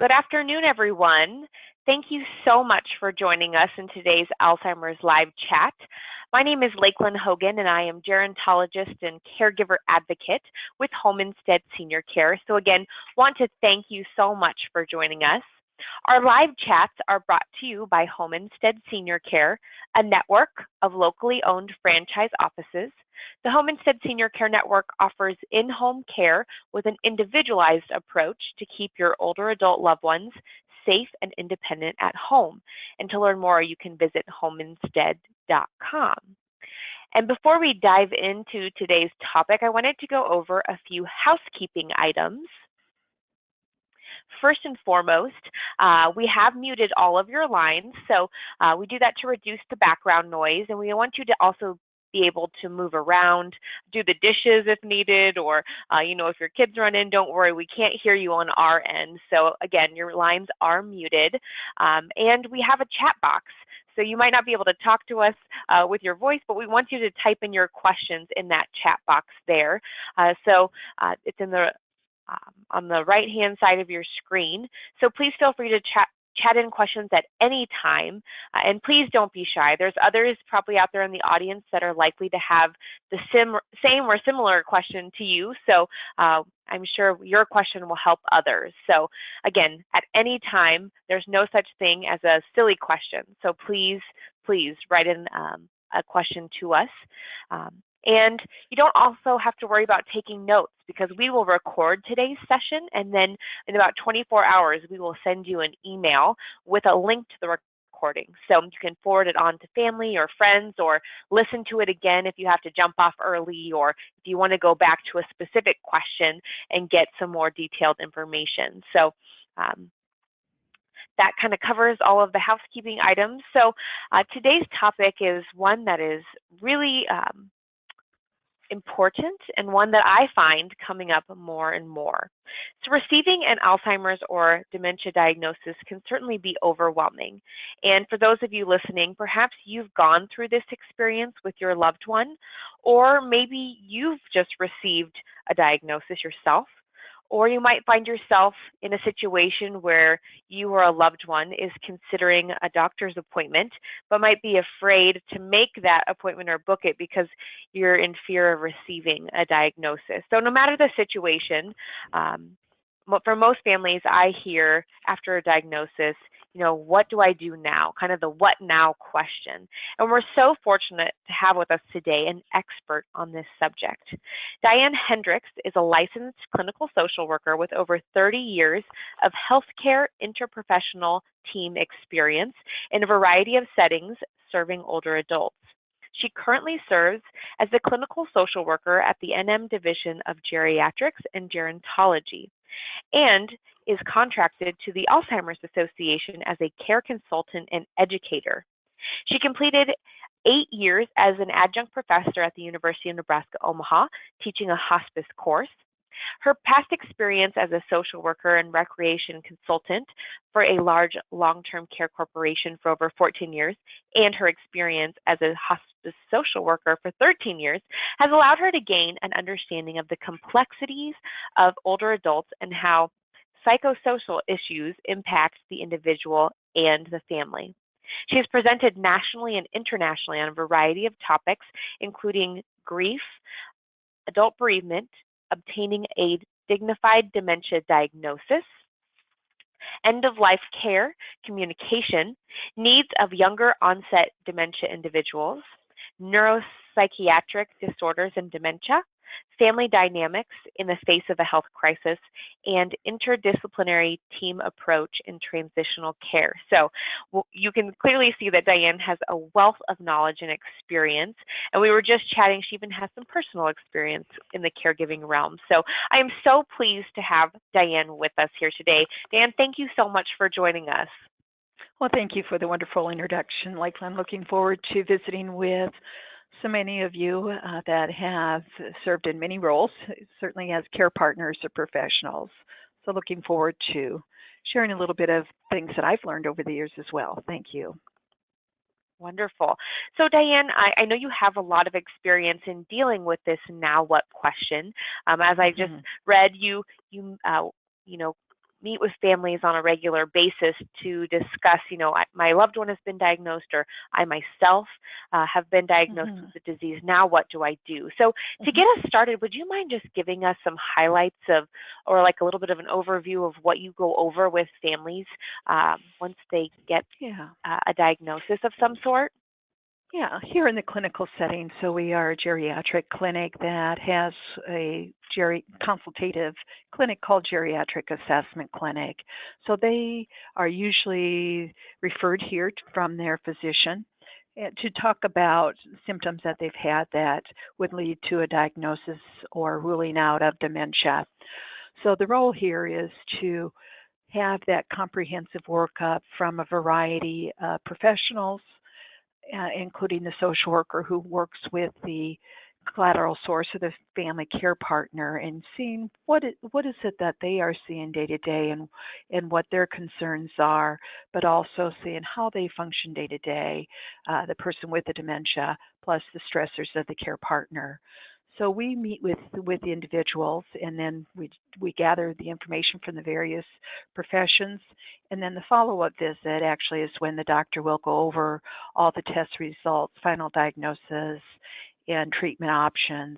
Good afternoon, everyone. Thank you so much for joining us in today's Alzheimer's live chat. My name is Laklyn Hogan, and I am gerontologist and caregiver advocate with Home Instead Senior Care. So again, want to thank you so much for joining us. Our live chats are brought to you by Home Instead Senior Care, a network of locally owned franchise offices. The Home Instead Senior Care Network offers in-home care with an individualized approach to keep your older adult loved ones safe and independent at home. And to learn more, you can visit homeinstead.com. And before we dive into today's topic, I wanted to go over a few housekeeping items. First and foremost, we have muted all of your lines, so we do that to reduce the background noise, and we want you to also be able to move around, do the dishes if needed, or if your kids run in, don't worry, we can't hear you on our end. So again, your lines are muted, and we have a chat box. So you might not be able to talk to us with your voice, but we want you to type in your questions in that chat box there. It's in the on the right-hand side of your screen. So please feel free to chat in questions at any time, and please don't be shy. There's others probably out there in the audience that are likely to have the same or similar question to you, so I'm sure your question will help others. So again, at any time, there's no such thing as a silly question, so please write in a question to us. And you don't also have to worry about taking notes, because we will record today's session, and then in about 24 hours, we will send you an email with a link to the recording. So you can forward it on to family or friends, or listen to it again if you have to jump off early, or if you want to go back to a specific question and get some more detailed information. So that kind of covers all of the housekeeping items. So today's topic is one that is really important, and one that I find coming up more and more. So receiving an Alzheimer's or dementia diagnosis can certainly be overwhelming. And for those of you listening, perhaps you've gone through this experience with your loved one, or maybe you've just received a diagnosis yourself. Or you might find yourself in a situation where you or a loved one is considering a doctor's appointment, but might be afraid to make that appointment or book it because you're in fear of receiving a diagnosis. So no matter the situation, for most families, I hear after a diagnosis, what do I do now? Kind of the what now question. And we're so fortunate to have with us today an expert on this subject. Diane Hendricks is a licensed clinical social worker with over 30 years of healthcare interprofessional team experience in a variety of settings serving older adults. She currently serves as the clinical social worker at the NM Division of Geriatrics and Gerontology, and is contracted to the Alzheimer's Association as a care consultant and educator. She completed 8 years as an adjunct professor at the University of Nebraska-Omaha, teaching a hospice course. Her past experience as a social worker and recreation consultant for a large long-term care corporation for over 14 years, and her experience as a hospice social worker for 13 years, has allowed her to gain an understanding of the complexities of older adults and how psychosocial issues impact the individual and the family. She has presented nationally and internationally on a variety of topics, including grief, adult bereavement, obtaining a dignified dementia diagnosis, end-of-life care, communication, needs of younger onset dementia individuals, neuropsychiatric disorders and dementia, family dynamics in the face of a health crisis, and interdisciplinary team approach in transitional care. So you can clearly see that Diane has a wealth of knowledge and experience, and we were just chatting, she even has some personal experience in the caregiving realm. So I am so pleased to have Diane with us here today. Diane, thank you so much for joining us. Well, thank you for the wonderful introduction, Laklyn. I'm looking forward to visiting with so many of you that have served in many roles, certainly as care partners or professionals. So looking forward to sharing a little bit of things that I've learned over the years as well. Thank you. Wonderful. So Diane, I know you have a lot of experience in dealing with this now what question. As I just read, you meet with families on a regular basis to discuss, my loved one has been diagnosed, or I myself have been diagnosed with the disease. Now what do I do? So to get us started, would you mind just giving us some highlights of, or like a little bit of an overview of what you go over with families once they get a diagnosis of some sort? Yeah, here in the clinical setting, so we are a geriatric clinic that has a consultative clinic called Geriatric Assessment Clinic. So they are usually referred here from their physician to talk about symptoms that they've had that would lead to a diagnosis or ruling out of dementia. So the role here is to have that comprehensive workup from a variety of professionals, including the social worker who works with the collateral source of the family care partner, and seeing what is it that they are seeing day to day and what their concerns are, but also seeing how they function day to day, the person with the dementia plus the stressors of the care partner. So we meet with the individuals, and then we gather the information from the various professions, and then the follow-up visit actually is when the doctor will go over all the test results, final diagnosis, and treatment options,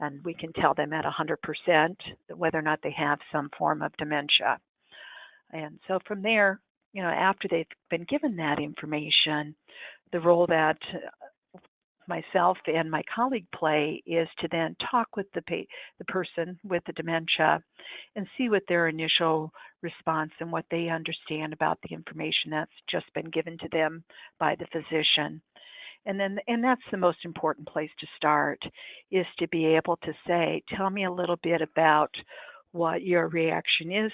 and we can tell them at 100% whether or not they have some form of dementia. And so from there, after they've been given that information, the role that myself and my colleague play is to then talk with the person with the dementia and see what their initial response and what they understand about the information that's just been given to them by the physician. And that's the most important place to start, is to be able to say, tell me a little bit about what your reaction is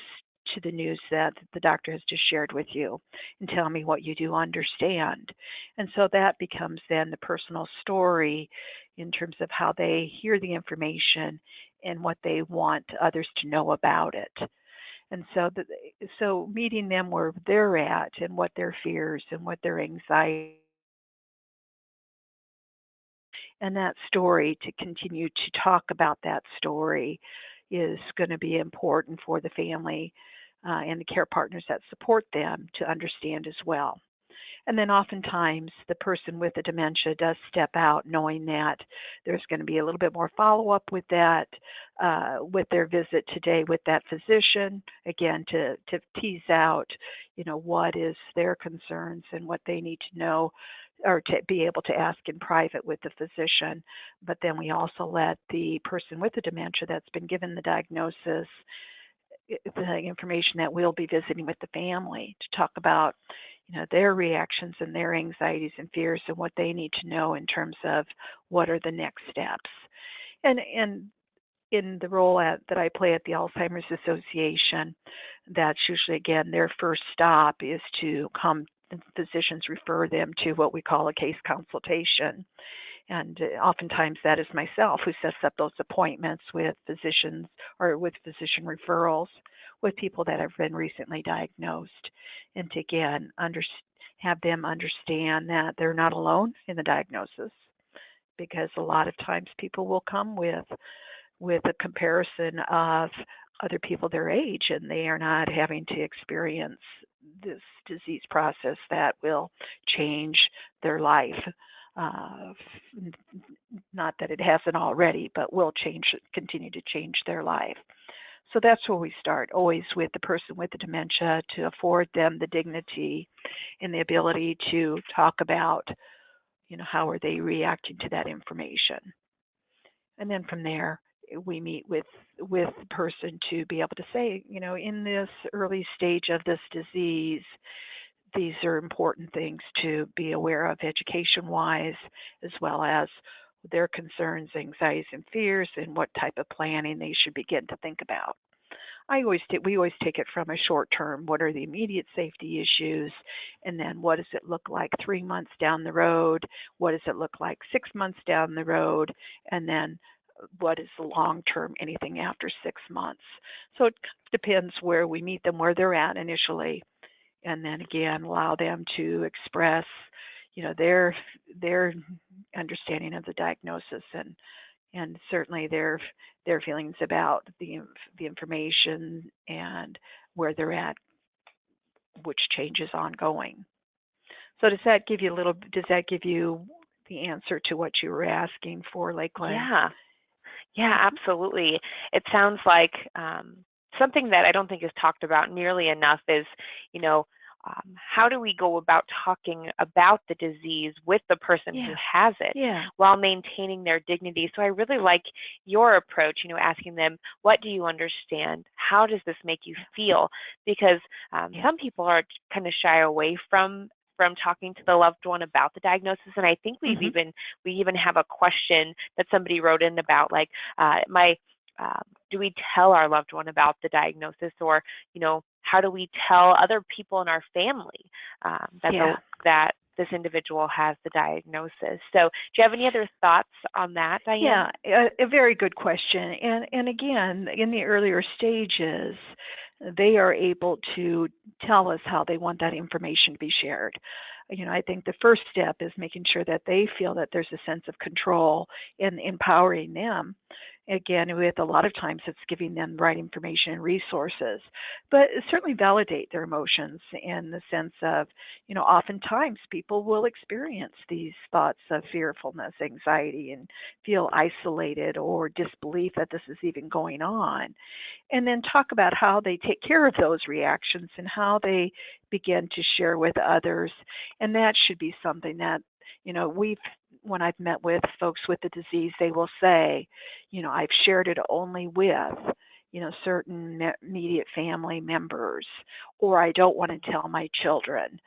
to the news that the doctor has just shared with you, and tell me what you do understand. And so that becomes then the personal story in terms of how they hear the information and what they want others to know about it. And so meeting them where they're at and what their fears and what their anxiety, and that story, to continue to talk about that story, is going to be important for the family and the care partners that support them to understand as well. And then oftentimes the person with the dementia does step out knowing that there's going to be a little bit more follow-up with that, with their visit today with that physician, again, to tease out, what is their concerns and what they need to know, or to be able to ask in private with the physician. But then we also let the person with the dementia that's been given the diagnosis the information that we'll be visiting with the family to talk about, their reactions and their anxieties and fears and what they need to know in terms of what are the next steps. And in the role that I play at the Alzheimer's Association, that's usually, again, their first stop is to come, physicians refer them to what we call a case consultation. And oftentimes that is myself who sets up those appointments with physicians or with physician referrals with people that have been recently diagnosed, and to, again, have them understand that they're not alone in the diagnosis, because a lot of times people will come with a comparison of other people their age, and they are not having to experience this disease process that will change their life. Not that it hasn't already, but will continue to change their life. So that's where we start, always with the person with the dementia, to afford them the dignity and the ability to talk about, how are they reacting to that information. And then from there, we meet with the person to be able to say, in this early stage of this disease, these are important things to be aware of education-wise, as well as their concerns, anxieties, and fears, and what type of planning they should begin to think about. We always take it from a short term. What are the immediate safety issues? And then what does it look like 3 months down the road? What does it look like 6 months down the road? And then what is the long term, anything after 6 months? So it depends where we meet them, where they're at initially. And then again, allow them to express, their understanding of the diagnosis, and and certainly their feelings about the information and where they're at, which change is ongoing. So does that give you the answer to what you were asking for, Laklyn? Yeah, absolutely. It sounds like something that I don't think is talked about nearly enough is, how do we go about talking about the disease with the person who has it while maintaining their dignity? So I really like your approach, asking them, what do you understand? How does this make you feel? Because some people are kind of shy away from talking to the loved one about the diagnosis. And I think we even have a question that somebody wrote in about, like, do we tell our loved one about the diagnosis, or, how do we tell other people in our family that this individual has the diagnosis? So do you have any other thoughts on that, Diane? Yeah, a very good question. And again, in the earlier stages, they are able to tell us how they want that information to be shared. I think the first step is making sure that they feel that there's a sense of control and empowering them. Again, with a lot of times it's giving them the right information and resources, but certainly validate their emotions in the sense of, oftentimes people will experience these thoughts of fearfulness, anxiety, and feel isolated or disbelief that this is even going on. And then talk about how they take care of those reactions and how they begin to share with others. And that should be something that, when I've met with folks with the disease, they will say, I've shared it only with, certain immediate family members, or I don't want to tell my children.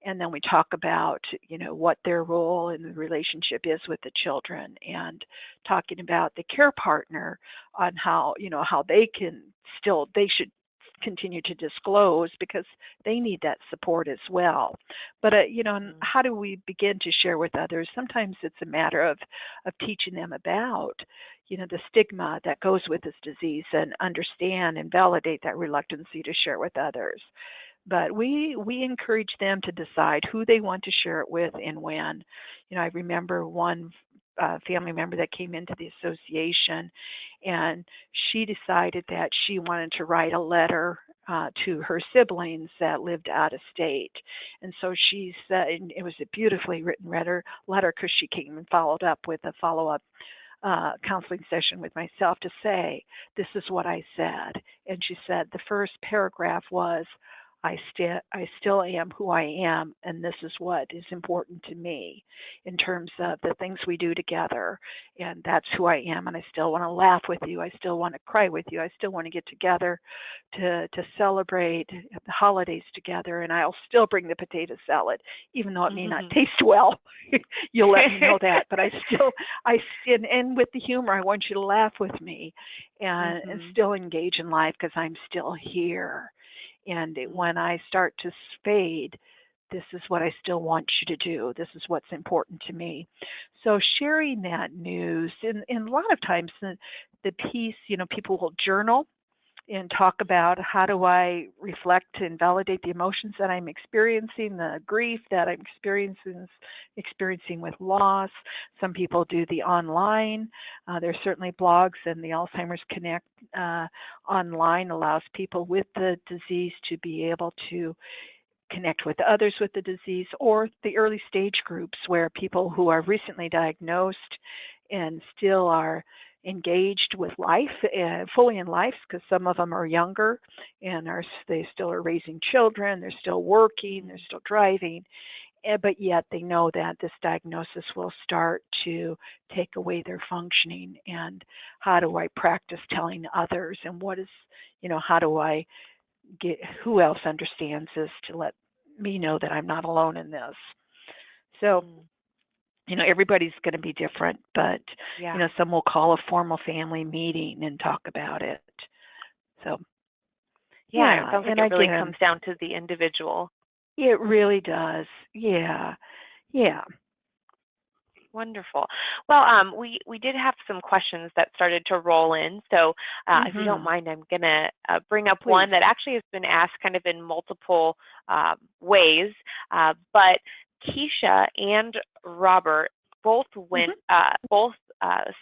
And then we talk about, what their role in the relationship is with the children, and talking about the care partner on how, how they should continue to disclose, because they need that support as well. But, how do we begin to share with others? Sometimes it's a matter of teaching them about, the stigma that goes with this disease, and understand and validate that reluctancy to share with others. But we encourage them to decide who they want to share it with and when. I remember one family member that came into the association, and she decided that she wanted to write a letter to her siblings that lived out of state. And so she said, and it was a beautifully written letter, because she came and followed up with a follow-up counseling session with myself to say, this is what I said. And she said the first paragraph was, I still am who I am, and this is what is important to me in terms of the things we do together, and that's who I am, and I still want to laugh with you, I still want to cry with you, I still want to get together to celebrate the holidays together, and I'll still bring the potato salad, even though it may not taste well. You'll let me know that, but and with the humor, I want you to laugh with me and still engage in life, because I'm still here. And when I start to fade, this is what I still want you to do. This is what's important to me. So sharing that news, and a lot of times the piece, people will journal and talk about, how do I reflect and validate the emotions that I'm experiencing, the grief that I'm experiencing with loss. Some people do the online. There's certainly blogs, and the Alzheimer's Connect online allows people with the disease to be able to connect with others with the disease, or the early stage groups where people who are recently diagnosed and still are engaged with life, fully in life, because some of them are younger and they still are raising children, they're still working, they're still driving, but yet they know that this diagnosis will start to take away their functioning. And how do I practice telling others, and how do I get, who else understands this to let me know that I'm not alone in this? So everybody's going to be different, but, some will call a formal family meeting and talk about it. So, it sounds like it really comes down to the individual. It really does. Yeah. Wonderful. Well, we did have some questions that started to roll in. So if you don't mind, I'm going to bring up one that actually has been asked kind of in multiple ways. But Keisha and Robert both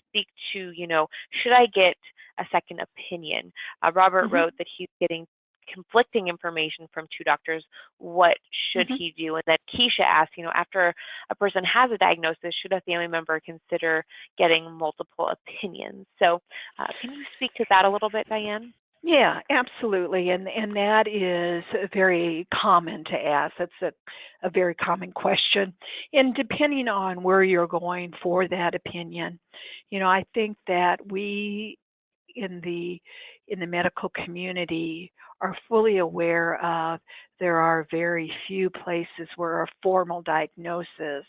speak to, should I get a second opinion? Robert Mm-hmm. wrote that he's getting conflicting information from two doctors. What should Mm-hmm. he do? And then Keisha asked, after a person has a diagnosis, should a family member consider getting multiple opinions? So can you speak to that a little bit, Diane? Yeah, absolutely. And that is very common to ask. That's a very common question. And depending on where you're going for that opinion, I think that we in the medical community are fully aware of there are very few places where a formal diagnosis,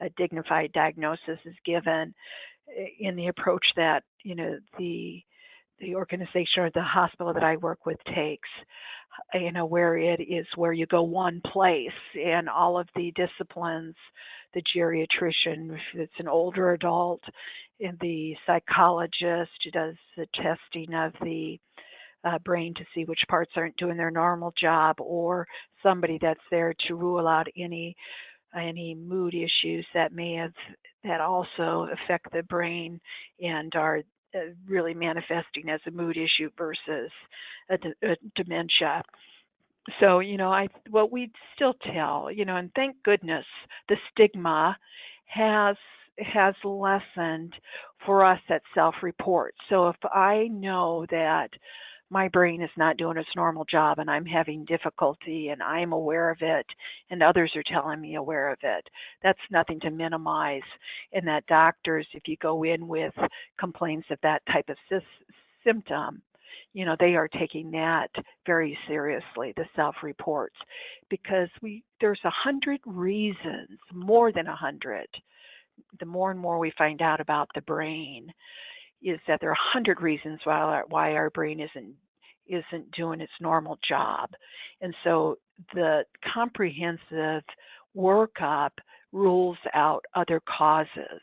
a dignified diagnosis is given in the approach that, the organization or the hospital that I work with takes, where it is where you go one place and all of the disciplines, the geriatrician, if it's an older adult, and the psychologist who does the testing of the brain to see which parts aren't doing their normal job, or somebody that's there to rule out any mood issues that also affect the brain and are really manifesting as a mood issue versus a dementia. So, what we still tell, and thank goodness the stigma has lessened for us at self-report. So if I know that my brain is not doing its normal job and I'm having difficulty and I'm aware of it and others are telling me aware of it, that's nothing to minimize. And that doctors, if you go in with complaints of that type of symptom, they are taking that very seriously, the self-reports, because there's 100 reasons, more than 100. The more and more we find out about the brain, is that there are 100 reasons why our brain isn't doing its normal job. And so the comprehensive workup rules out other causes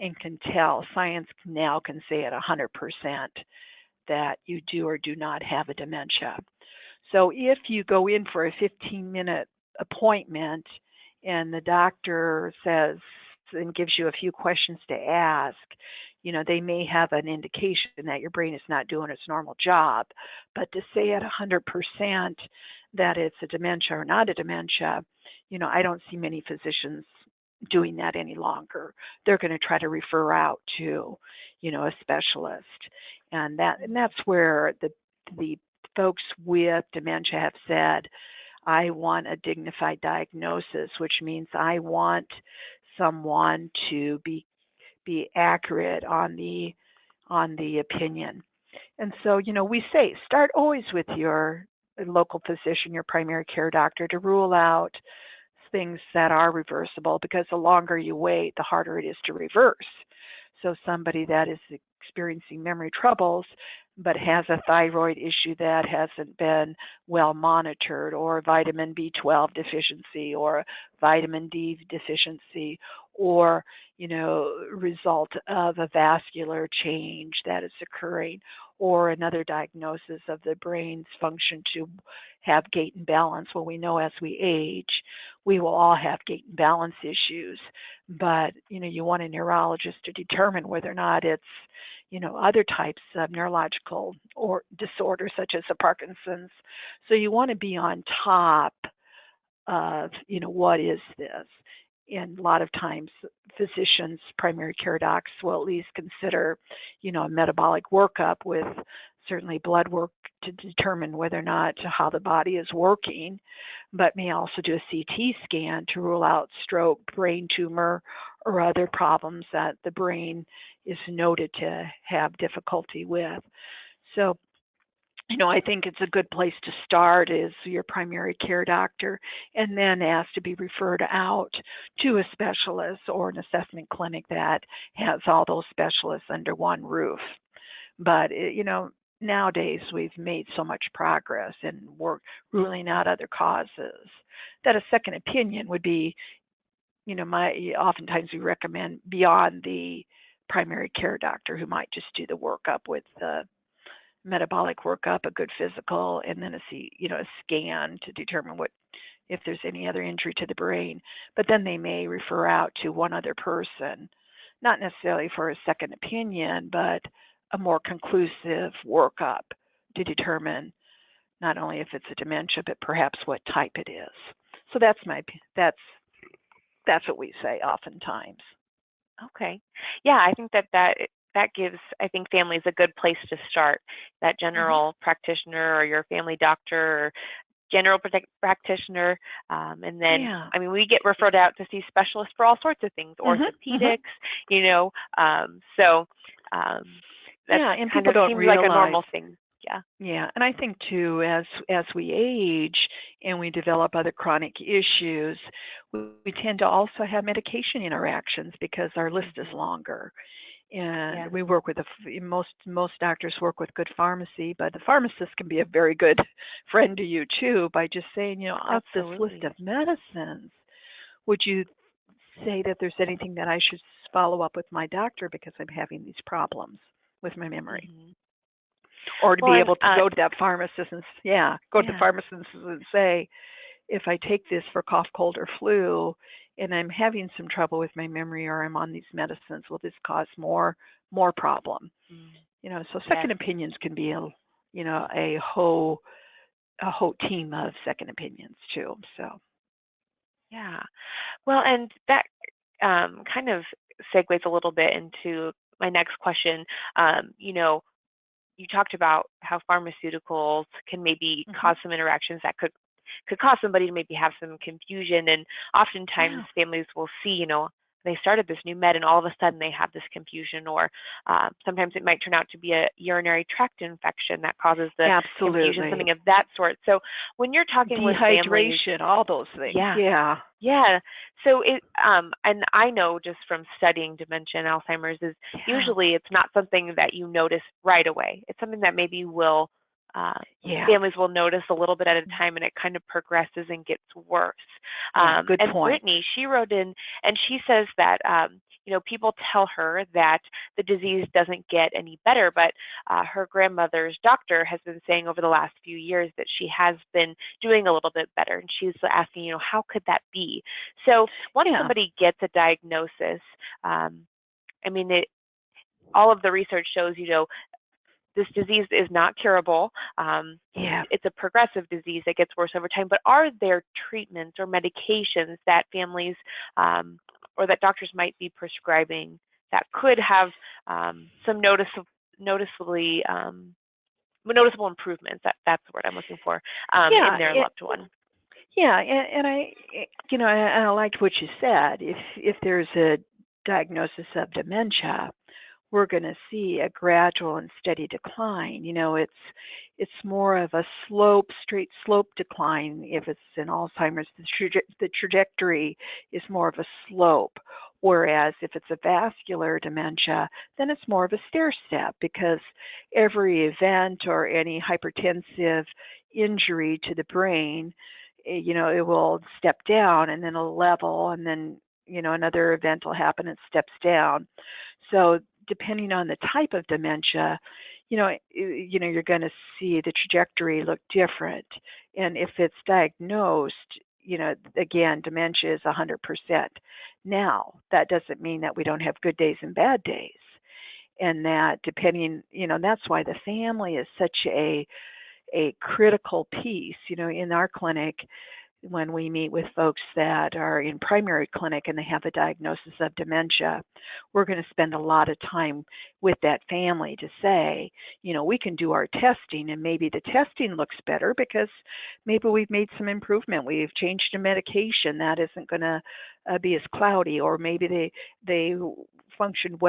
and can tell, science now can say at 100% that you do or do not have a dementia. So if you go in for a 15-minute appointment and the doctor says and gives you a few questions to ask, they may have an indication that your brain is not doing its normal job. But to say at 100% that it's a dementia or not a dementia, I don't see many physicians doing that any longer. They're going to try to refer out to, a specialist. And that's where the folks with dementia have said, I want a dignified diagnosis, which means I want someone to be accurate on the opinion. And so, we say start always with your local physician, your primary care doctor, to rule out things that are reversible, because the longer you wait, the harder it is to reverse. So somebody that is experiencing memory troubles but has a thyroid issue that hasn't been well monitored, or vitamin B12 deficiency, or vitamin D deficiency, or result of a vascular change that is occurring, or another diagnosis of the brain's function to have gait and balance. Well, we know as we age, we will all have gait and balance issues, but you want a neurologist to determine whether or not it's other types of neurological or disorders such as the Parkinson's. So you want to be on top of what is this. And a lot of times physicians, primary care docs will at least consider a metabolic workup with certainly blood work to determine whether or not how the body is working, but may also do a CT scan to rule out stroke, brain tumor, or other problems that the brain is noted to have difficulty with. So, I think it's a good place to start is your primary care doctor, and then ask to be referred out to a specialist or an assessment clinic that has all those specialists under one roof. But, nowadays we've made so much progress and we're ruling out other causes that a second opinion would be, oftentimes we recommend beyond the primary care doctor, who might just do the workup with the metabolic workup, a good physical, and then a scan to determine if there's any other injury to the brain. But then they may refer out to one other person not necessarily for a second opinion, but a more conclusive workup to determine not only if it's a dementia, but perhaps what type it is. So that's what we say oftentimes. Okay. Yeah, I think that gives, I think, families a good place to start. That general practitioner or your family doctor or general practitioner, and then, I mean, we get referred out to see specialists for all sorts of things, orthopedics, you know, so that and kind people of don't seems realize, like a normal thing. Yeah, and I think too, as we age and we develop other chronic issues, we tend to also have medication interactions because our list is longer. And we work with most doctors work with good pharmacy, but the pharmacist can be a very good friend to you too by just saying, you know, of this list of medicines, would you say that there's anything that I should follow up with my doctor because I'm having these problems with my memory? Or to be able to go to that pharmacist and go to the pharmacist and say, if I take this for cough, cold, or flu, and I'm having some trouble with my memory, or I'm on these medicines, will this cause more problem? You know, so second opinions can be a whole team of second opinions too. So well, and that kind of segues a little bit into my next question. You know, you talked about how pharmaceuticals can maybe cause some interactions that could cause somebody to maybe have some confusion, and oftentimes families will see, you know, they started this new med and all of a sudden they have this confusion, or sometimes it might turn out to be a urinary tract infection that causes the confusion, something of that sort. So when you're talking with families, dehydration, all those things. So it and I know just from studying dementia and Alzheimer's is usually it's not something that you notice right away. It's something that maybe will families will notice a little bit at a time, and it kind of progresses and gets worse. Good and point. Brittany, she wrote in, and she says that you know, people tell her that the disease doesn't get any better, but her grandmother's doctor has been saying over the last few years that she has been doing a little bit better, and she's asking, you know, how could that be? So once somebody gets a diagnosis, I mean, all of the research shows, you know, this disease is not curable. It's a progressive disease that gets worse over time. But are there treatments or medications that families or that doctors might be prescribing that could have some noticeable improvements? That's the word I'm looking for in their loved one. And I liked what you said. If there's a diagnosis of dementia, we're going to see a gradual and steady decline. You know, it's more of a straight slope decline. If it's in Alzheimer's, the trajectory is more of a slope. Whereas if it's a vascular dementia, then it's more of a stair step, because every event or any hypertensive injury to the brain, you know, it will step down and then it'll level, and then, you know, another event will happen and it steps down. So depending on the type of dementia, you're going to see the trajectory look different. And if it's diagnosed, you know, again, dementia is 100%. Now, that doesn't mean that we don't have good days and bad days. And that depending, you know, that's why the family is such a critical piece. You know, in our clinic, when we meet with folks that are in primary clinic and they have a diagnosis of dementia, we're going to spend a lot of time with that family to say, you know, we can do our testing, and maybe the testing looks better because maybe we've made some improvement. We've changed a medication that isn't going to be as cloudy, or maybe they functioned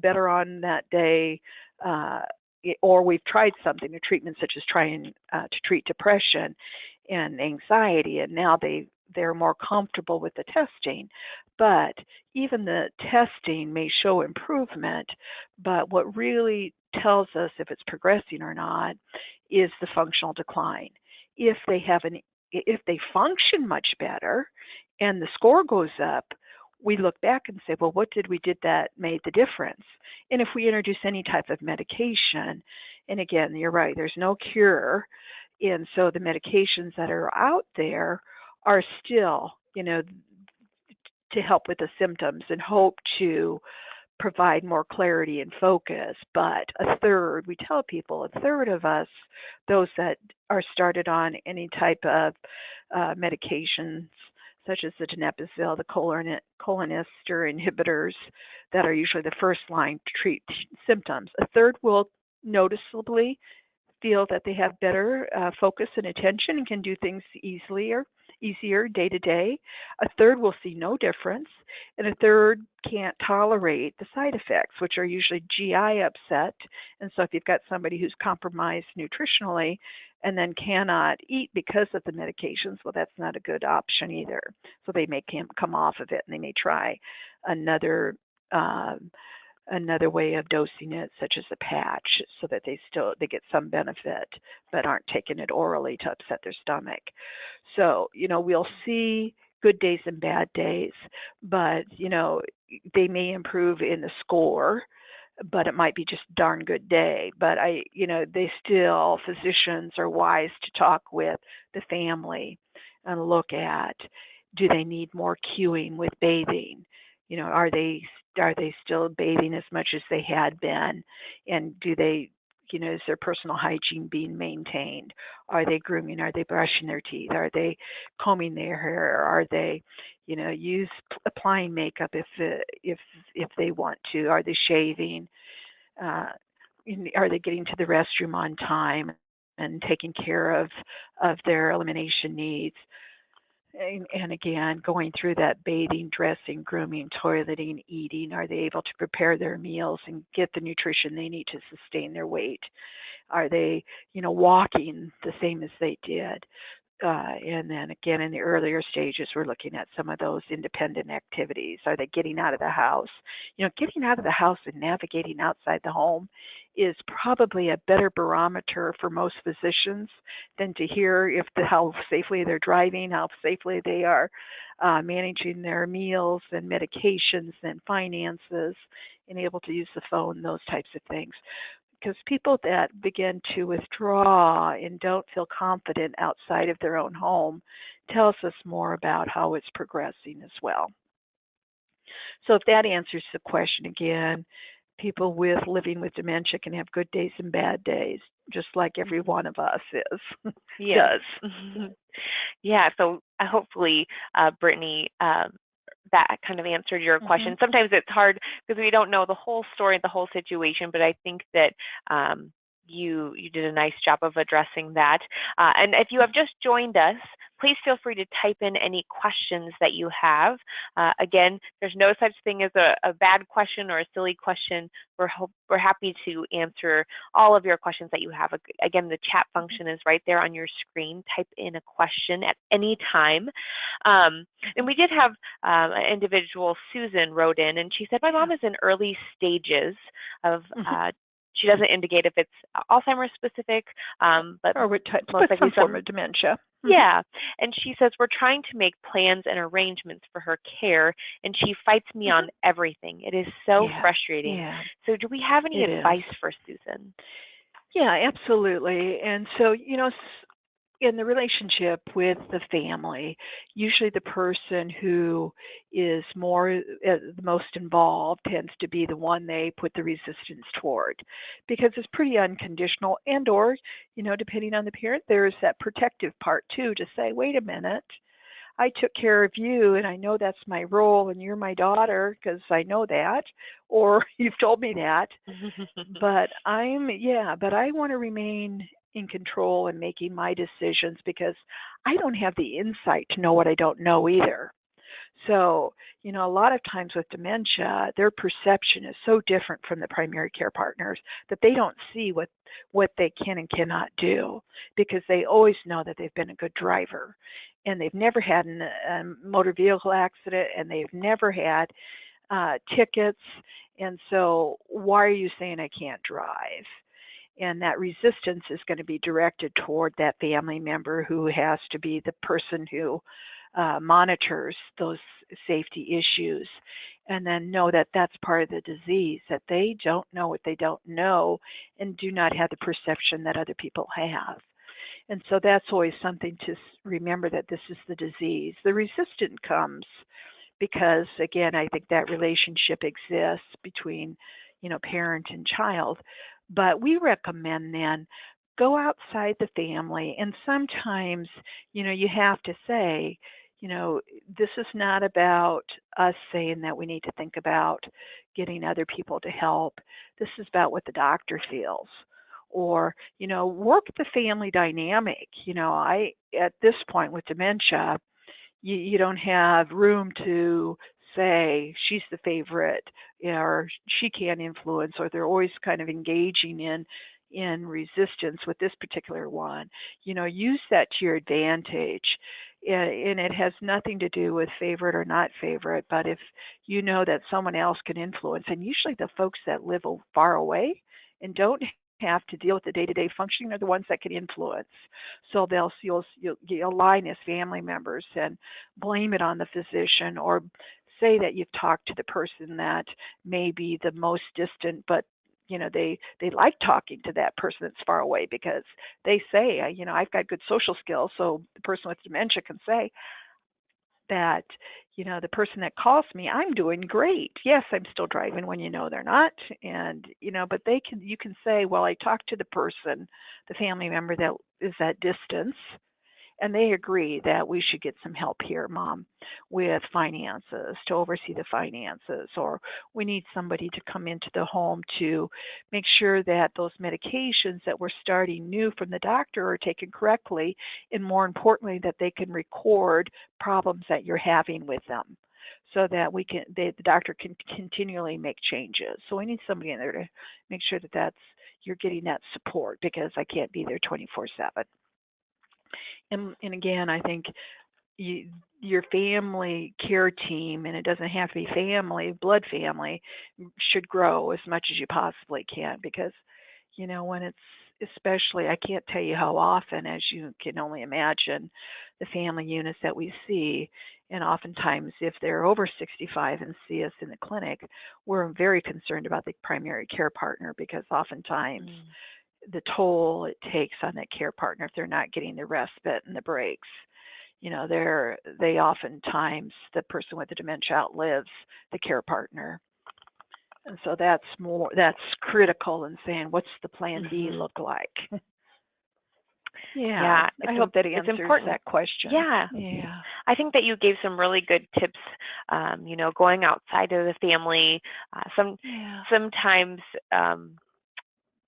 better on that day, or we've tried something, a treatment such as trying to treat depression and anxiety, and now they're more comfortable with the testing. But even the testing may show improvement, but what really tells us if it's progressing or not is the functional decline. If they function much better and the score goes up, we look back and say, well, what did we do that made the difference? And if we introduce any type of medication, and again, you're right, there's no cure, and so the medications that are out there are still, you know, to help with the symptoms and hope to provide more clarity and focus. But a third, we tell people, a third of us, those that are started on any type of medications, such as the donepezil, the cholinesterase inhibitors, that are usually the first line to treat symptoms. A third will noticeably feel that they have better focus and attention and can do things easier day to day. A third will see no difference, and a third can't tolerate the side effects, which are usually GI upset. And so if you've got somebody who's compromised nutritionally and then cannot eat because of the medications, well, that's not a good option either. So they may come off of it, and they may try another way of dosing it, such as a patch, so that they get some benefit, but aren't taking it orally to upset their stomach. So, we'll see good days and bad days, but, they may improve in the score, but it might be just a darn good day. But physicians are wise to talk with the family and look at, do they need more cueing with bathing? Are they still bathing as much as they had been? And do they, is their personal hygiene being maintained? Are they grooming? Are they brushing their teeth? Are they combing their hair? Are they, applying makeup if they want to? Are they shaving? Are they getting to the restroom on time and taking care of their elimination needs? And again, going through that bathing, dressing, grooming, toileting, eating, are they able to prepare their meals and get the nutrition they need to sustain their weight? Are they, walking the same as they did? And then again, in the earlier stages, we're looking at some of those independent activities. Are they getting out of the house? Getting out of the house and navigating outside the home is probably a better barometer for most physicians than to hear how safely they're driving, how safely they are managing their meals and medications and finances, and able to use the phone, those types of things. Because people that begin to withdraw and don't feel confident outside of their own home tells us more about how it's progressing as well. So if that answers the question again, people living with dementia can have good days and bad days, just like every one of us is. Yes. Does. Yeah, so hopefully, Brittany, that kind of answered your question. Sometimes it's hard because we don't know the whole story, the whole situation, but I think that you did a nice job of addressing that. And if you have just joined us, please feel free to type in any questions that you have. Again, there's no such thing as a bad question or a silly question. We're happy to answer all of your questions that you have. Again, the chat function is right there on your screen. Type in a question at any time. And we did have an individual, Susan, wrote in, and she said, my mom is in early stages of she doesn't indicate if it's Alzheimer's specific, but or what type, most likely some form of dementia. Yeah, and she says, we're trying to make plans and arrangements for her care, and she fights me on everything. It is so frustrating. Yeah. So do we have any advice for Susan? Yeah, absolutely. And so, in the relationship with the family, usually the person who is the most involved tends to be the one they put the resistance toward, because it's pretty unconditional, and or, depending on the parent, there's that protective part too, to say, wait a minute, I took care of you and I know that's my role and you're my daughter because I know that, or you've told me that, but I want to remain in control and making my decisions because I don't have the insight to know what I don't know either. So, a lot of times with dementia, their perception is so different from the primary care partners that they don't see what they can and cannot do, because they always know that they've been a good driver and they've never had a motor vehicle accident and they've never had tickets. And so why are you saying I can't drive? And that resistance is going to be directed toward that family member who has to be the person who monitors those safety issues, and then know that that's part of the disease, that they don't know what they don't know and do not have the perception that other people have. And so that's always something to remember, that this is the disease. The resistance comes because, again, I think that relationship exists between, parent and child. But we recommend then go outside the family, and sometimes, you have to say, this is not about us saying that we need to think about getting other people to help. This is about what the doctor feels. Or, work the family dynamic. At this point with dementia, you don't have room to say she's the favorite, or she can't influence, or they're always kind of engaging in resistance with this particular one. Use that to your advantage. And it has nothing to do with favorite or not favorite, but if you know that someone else can influence, and usually the folks that live far away and don't have to deal with the day-to-day functioning are the ones that can influence. So you'll align as family members and blame it on the physician, or say that you've talked to the person that may be the most distant, but they like talking to that person that's far away, because they say, I've got good social skills. So the person with dementia can say that, the person that calls me, I'm doing great. Yes, I'm still driving when they're not. And, but you can say, well, I talked to the person, the family member that is at distance, and they agree that we should get some help here, Mom, with finances, to oversee the finances, or we need somebody to come into the home to make sure that those medications that we're starting new from the doctor are taken correctly, and more importantly, that they can record problems that you're having with them, so that the doctor can continually make changes. So we need somebody in there to make sure that you're getting that support, because I can't be there 24/7. And again, I think your family care team, and it doesn't have to be family, blood family, should grow as much as you possibly can, because, when it's, especially, I can't tell you how often, as you can only imagine, the family units that we see, and oftentimes if they're over 65 and see us in the clinic, we're very concerned about the primary care partner, because oftentimes the toll it takes on that care partner, if they're not getting the respite and the breaks, they oftentimes, the person with the dementia outlives the care partner. And so that's critical in saying, what's the plan B look like? I hope that answers that question. Yeah. I think that you gave some really good tips, going outside of the family. Sometimes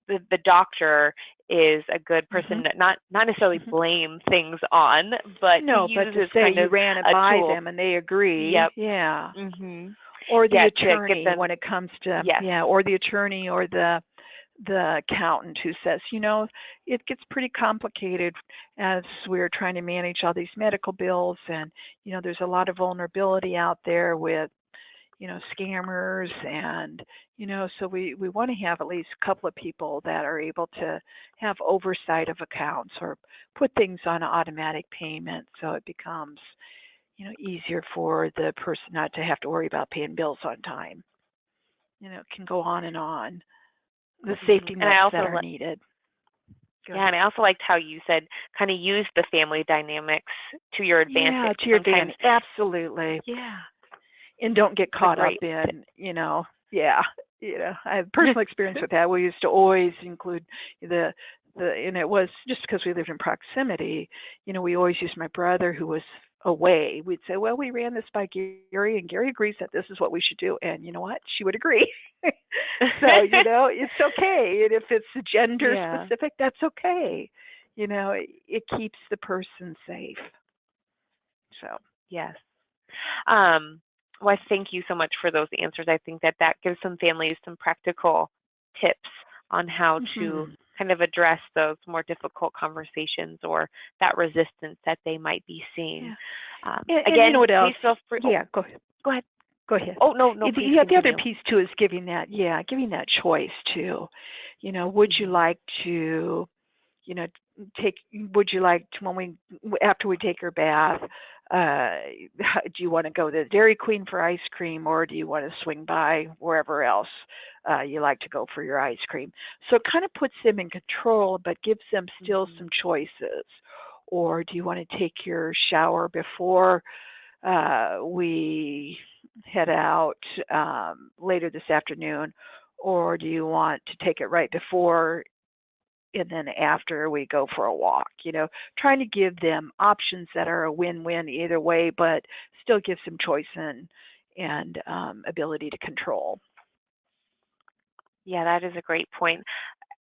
the doctor is a good person to not necessarily blame things on, but to say you ran it by them and they agree. Yep. Yeah. Or the attorney when it comes to or the attorney or the accountant who says, it gets pretty complicated as we're trying to manage all these medical bills, and there's a lot of vulnerability out there with scammers, and so we want to have at least a couple of people that are able to have oversight of accounts, or put things on automatic payment, so it becomes easier for the person not to have to worry about paying bills on time. It can go on and on. The safety nets that are needed. And I also liked how you said kind of use the family dynamics to your advantage. Yeah, to your advantage. Absolutely. Yeah. And don't get caught up in, I have personal experience with that. We used to always include and it was just because we lived in proximity, we always used my brother who was away. We'd say, well, we ran this by Gary, and Gary agrees that this is what we should do. And you know what? She would agree. So, it's okay. And if it's gender specific, that's okay. It keeps the person safe. So, yes. Well, thank you so much for those answers. I think that gives some families some practical tips on how to kind of address those more difficult conversations, or that resistance that they might be seeing. And again, what else? Please feel free. Go ahead. Go ahead. Oh, no. The other piece too is giving that choice too. Would you like to, after we take her bath, do you want to go to the Dairy Queen for ice cream, or do you want to swing by wherever else you like to go for your ice cream? So it kind of puts them in control, but gives them still some choices. Or do you want to take your shower before we head out later this afternoon, or do you want to take it right before and then after we go for a walk? Trying to give them options that are a win-win either way, but still give some choice and ability to control. Yeah, that is a great point.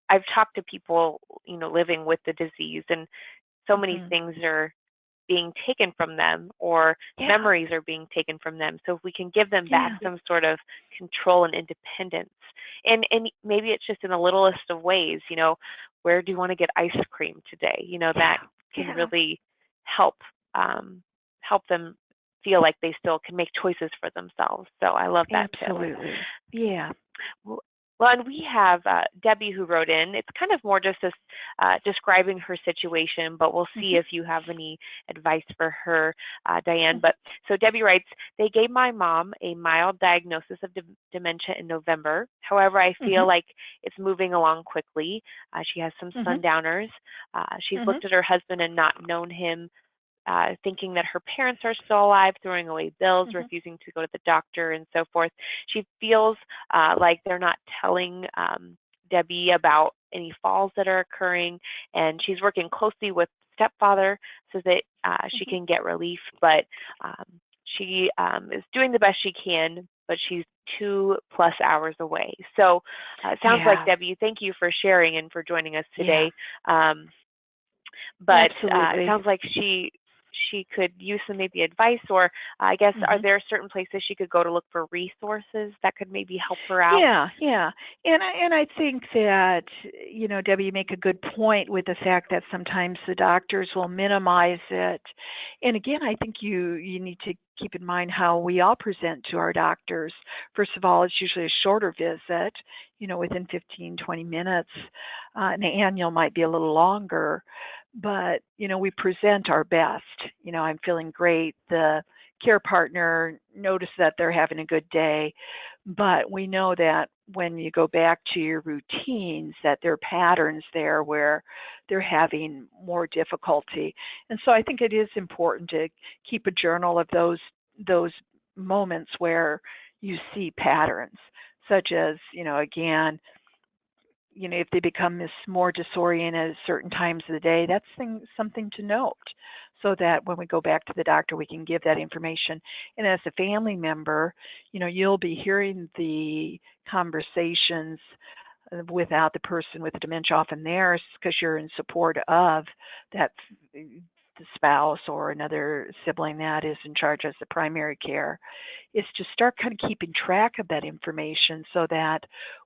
I've talked to people, living with the disease, and so many things are being taken from them, or memories are being taken from them. So if we can give them back some sort of control and independence, and maybe it's just in the littlest of ways, where do you want to get ice cream today? That can really help them feel like they still can make choices for themselves. So I love that. Absolutely. Yeah. Well, and we have Debbie who wrote in. It's kind of more just describing her situation, but we'll see if you have any advice for her, Diane. But so Debbie writes, they gave my mom a mild diagnosis of dementia in November. However, I feel like it's moving along quickly. She has some sundowners. She's looked at her husband and not known him, thinking that her parents are still alive, throwing away bills, refusing to go to the doctor, and so forth. She feels like they're not telling Debbie about any falls that are occurring, and she's working closely with stepfather so that she can get relief, but she is doing the best she can, but she's 2+ hours away. So it sounds like, Debbie, thank you for sharing and for joining us today. But it sounds like she could use some maybe advice, or I guess, are there certain places she could go to look for resources that could maybe help her out? Yeah. And I think that, Debbie, you make a good point with the fact that sometimes the doctors will minimize it. And again, I think you need to keep in mind how we all present to our doctors. First of all, it's usually a shorter visit, within 15, 20 minutes. An annual might be a little longer. But, we present our best. I'm feeling great. The care partner notices that they're having a good day. But we know that when you go back to your routines, that there are patterns there where they're having more difficulty. And so I think it is important to keep a journal of those moments where you see patterns, such as, again, if they become more disoriented at certain times of the day, that's something to note, so that when we go back to the doctor, we can give that information. And as a family member, you'll be hearing the conversations without the person with the dementia often there, because you're in support of that the spouse or another sibling that is in charge as the primary care, is to start kind of keeping track of that information, so that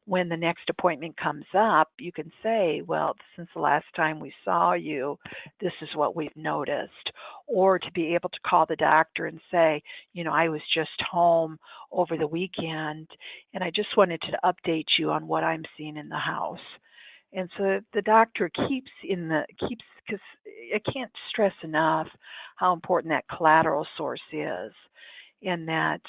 when the next appointment comes up, you can say, well, since the last time we saw you, this is what we've noticed. Or to be able to call the doctor and say, I was just home over the weekend and I just wanted to update you on what I'm seeing in the house. And so the doctor keeps, because I can't stress enough how important that collateral source is. And that,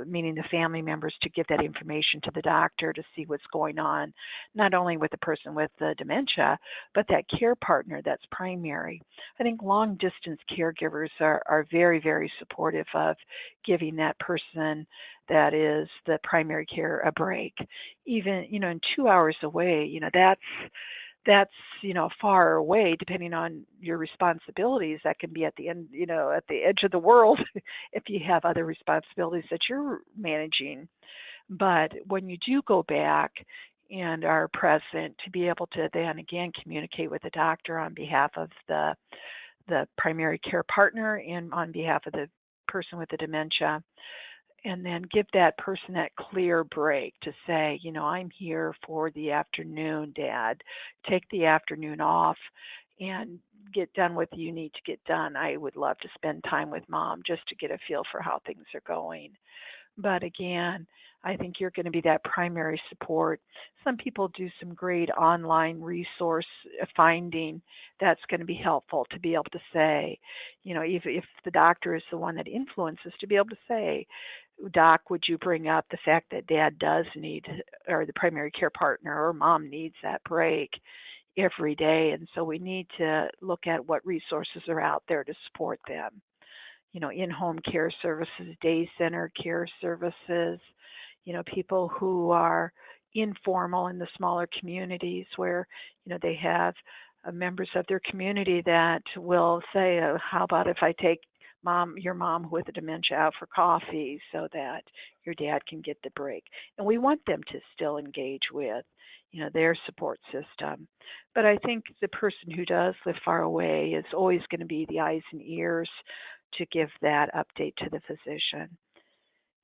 meaning the family members, to give that information to the doctor to see what's going on, not only with the person with the dementia, but that care partner that's primary. I think long distance caregivers are very, very supportive of giving that person that is the primary care a break. Even, in 2 hours away, that's far away, depending on your responsibilities. That can be at the end, at the edge of the world if you have other responsibilities that you're managing. But when you do go back and are present, to be able to then again communicate with the doctor on behalf of the primary care partner and on behalf of the person with the dementia, and then give that person that clear break to say, I'm here for the afternoon, Dad. Take the afternoon off and get done what you need to get done. I would love to spend time with Mom just to get a feel for how things are going. But again, I think you're going to be that primary support. Some people do some great online resource finding that's going to be helpful, to be able to say, if the doctor is the one that influences, to be able to say, Doc, would you bring up the fact that Dad does need, or the primary care partner or Mom needs that break every day, and so we need to look at what resources are out there to support them. in-home care services, day center care services, people who are informal in the smaller communities where, they have members of their community that will say, how about if I take your mom with a dementia out for coffee so that your dad can get the break. And we want them to still engage with, their support system. But I think the person who does live far away is always going to be the eyes and ears to give that update to the physician.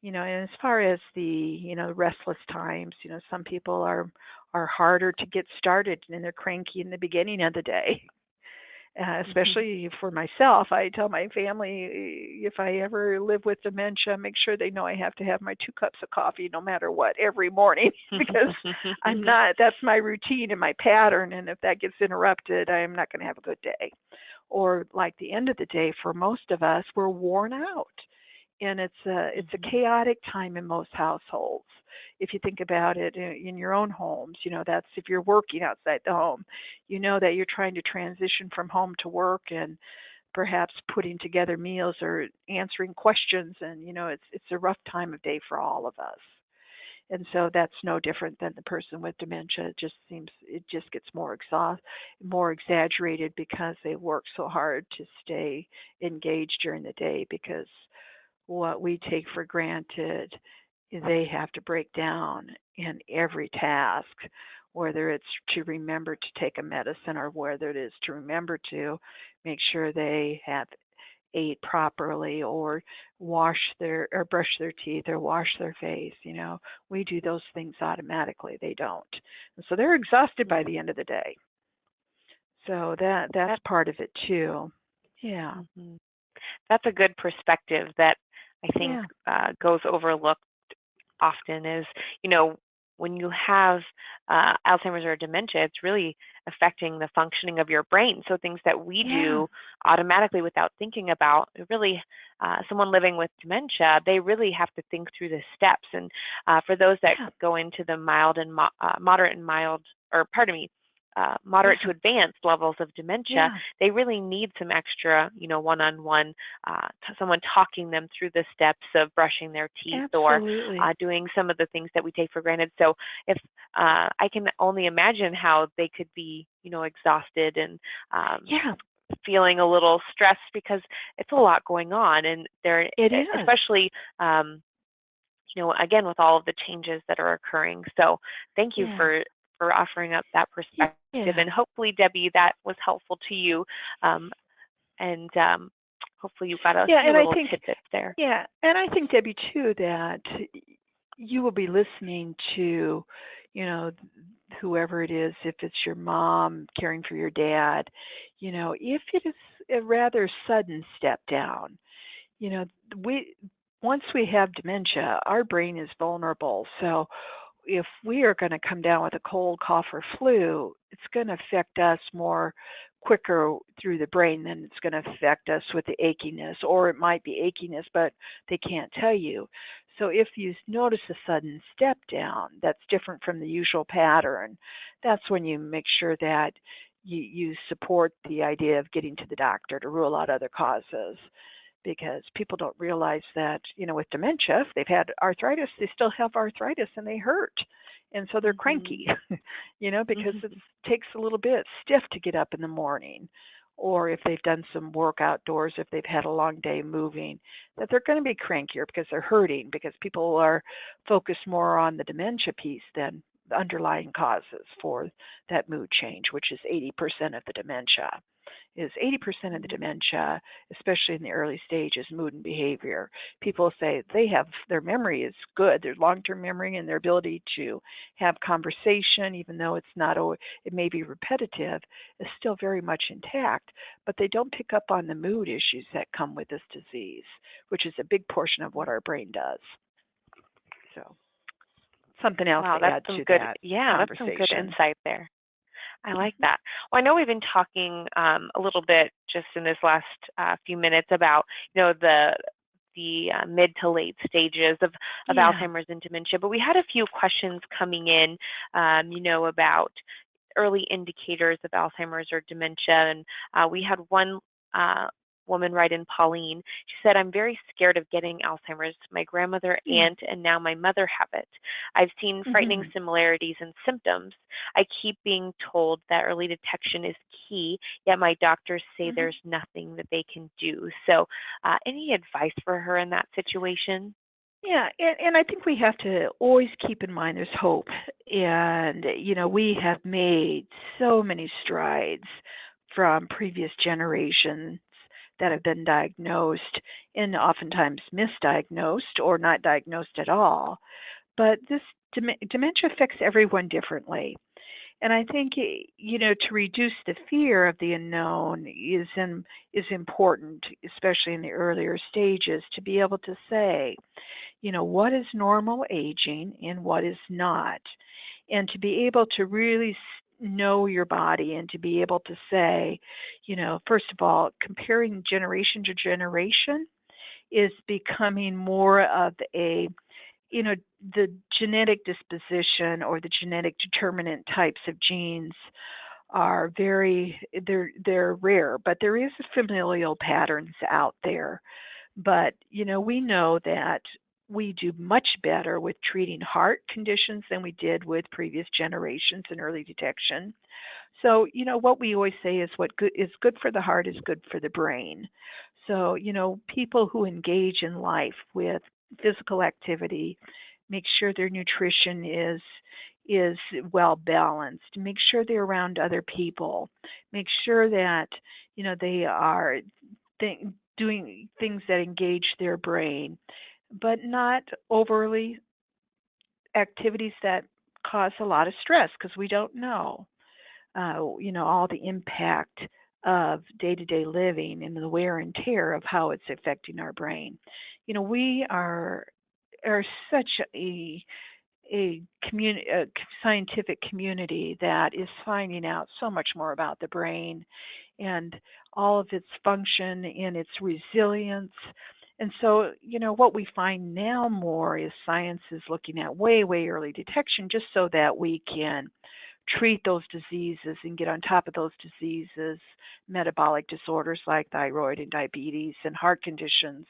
And as far as the, restless times, some people are harder to get started and they're cranky in the beginning of the day. Especially for myself, I tell my family, if I ever live with dementia, make sure they know I have to have my 2 cups of coffee no matter what every morning, because that's my routine and my pattern. And if that gets interrupted, I'm not going to have a good day. Or like the end of the day, for most of us, we're worn out. And it's a chaotic time in most households. If you think about it in your own homes, that's if you're working outside the home, that you're trying to transition from home to work and perhaps putting together meals or answering questions. And, it's a rough time of day for all of us. And so that's no different than the person with dementia. It just gets more exaggerated because they work so hard to stay engaged during the day, because what we take for granted, they have to break down in every task, whether it's to remember to take a medicine or whether it is to remember to make sure they have ate properly or brush their teeth or wash their face. We do those things automatically. They don't. And so they're exhausted by the end of the day. So that's part of it too. Yeah. Mm-hmm. That's a good perspective that I think goes overlooked often is, when you have Alzheimer's or dementia, it's really affecting the functioning of your brain. So things that we do automatically without thinking about, really, someone living with dementia, they really have to think through the steps. And for those that go into the moderate to advanced levels of dementia, they really need some extra, one-on-one, someone talking them through the steps of brushing their teeth or doing some of the things that we take for granted. So if I can only imagine how they could be, exhausted and feeling a little stressed because it's a lot going on, and especially again with all of the changes that are occurring. So thank you for offering up that perspective. And hopefully, Debbie, that was helpful to you. And hopefully you got a few little tidbits there. Yeah, and I think, Debbie, too, that you will be listening to, whoever it is, if it's your mom caring for your dad, if it is a rather sudden step down, once we have dementia, our brain is vulnerable. So if we are going to come down with a cold, cough, or flu, it's going to affect us quicker through the brain than it's going to affect us with the achiness, or it might be achiness, but they can't tell you. So if you notice a sudden step down that's different from the usual pattern, that's when you make sure that you support the idea of getting to the doctor to rule out other causes. Because people don't realize that, with dementia, if they've had arthritis, they still have arthritis and they hurt. And so they're cranky, because it takes a little bit stiff to get up in the morning. Or if they've done some work outdoors, if they've had a long day moving, that they're going to be crankier because they're hurting, because people are focused more on the dementia piece than the underlying causes for that mood change, which is 80% of the dementia. 80% of the dementia, especially in the early stages, mood and behavior. People say their memory is good, their long-term memory and their ability to have conversation, even though it may be repetitive, is still very much intact, but they don't pick up on the mood issues that come with this disease, which is a big portion of what our brain does. So something else to add to that. Yeah, that's some good insight there. I like that. Well, I know we've been talking a little bit just in this last few minutes about, the mid to late stages of Alzheimer's and dementia, but we had a few questions coming in, about early indicators of Alzheimer's or dementia, and we had one woman write in, Pauline. She said, I'm very scared of getting Alzheimer's. My grandmother, aunt, and now my mother have it. I've seen frightening similarities in symptoms. I keep being told that early detection is key, yet my doctors say there's nothing that they can do. So any advice for her in that situation? Yeah, and I think we have to always keep in mind there's hope. And, we have made so many strides from previous generations that have been diagnosed and oftentimes misdiagnosed or not diagnosed at all. But this dementia affects everyone differently. And I think, to reduce the fear of the unknown is important, especially in the earlier stages, to be able to say, what is normal aging and what is not. And to be able to really know your body and to be able to say, first of all, comparing generation to generation is becoming more of a, the genetic disposition or the genetic determinant types of genes are they're rare, but there is familial patterns out there. But, we know that we do much better with treating heart conditions than we did with previous generations in early detection. So, what we always say is what is good for the heart is good for the brain. So, people who engage in life with physical activity, make sure their nutrition is well balanced, make sure they're around other people, make sure that, they are doing things that engage their brain, but not overly activities that cause a lot of stress, because we don't know, all the impact of day-to-day living and the wear and tear of how it's affecting our brain. We are such a scientific community that is finding out so much more about the brain and all of its function and its resilience. And so, what we find now more is science is looking at way, way early detection just so that we can treat those diseases and get on top of those diseases, metabolic disorders like thyroid and diabetes and heart conditions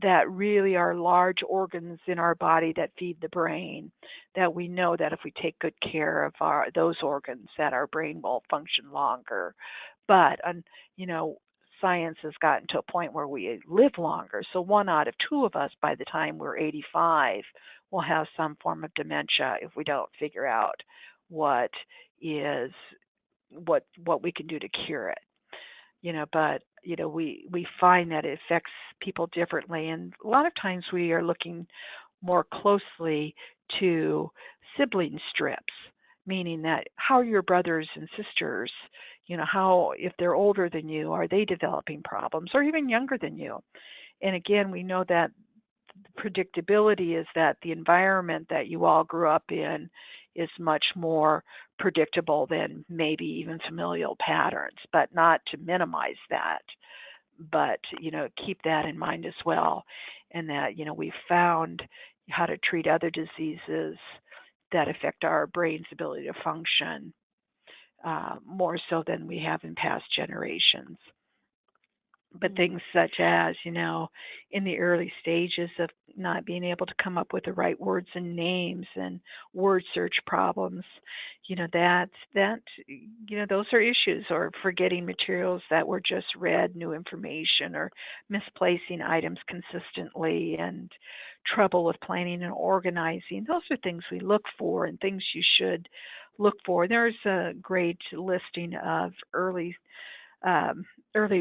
that really are large organs in our body that feed the brain, that we know that if we take good care of those organs, that our brain will function longer. But, science has gotten to a point where we live longer. So 1 out of 2 of us by the time we're 85 will have some form of dementia if we don't figure out what we can do to cure it. But we find that it affects people differently, and a lot of times we are looking more closely to sibling strips, meaning that how are your brothers and sisters, how, if they're older than you, are they developing problems, or even younger than you? And again, we know that predictability is that the environment that you all grew up in is much more predictable than maybe even familial patterns, but not to minimize that, but, keep that in mind as well. And that, we've found how to treat other diseases that affect our brain's ability to function more so than we have in past generations. But things such as, in the early stages of not being able to come up with the right words and names and word search problems, those are issues, or forgetting materials that were just read, new information, or misplacing items consistently, and trouble with planning and organizing. Those are things we look for and things you should look for. There's a great listing of early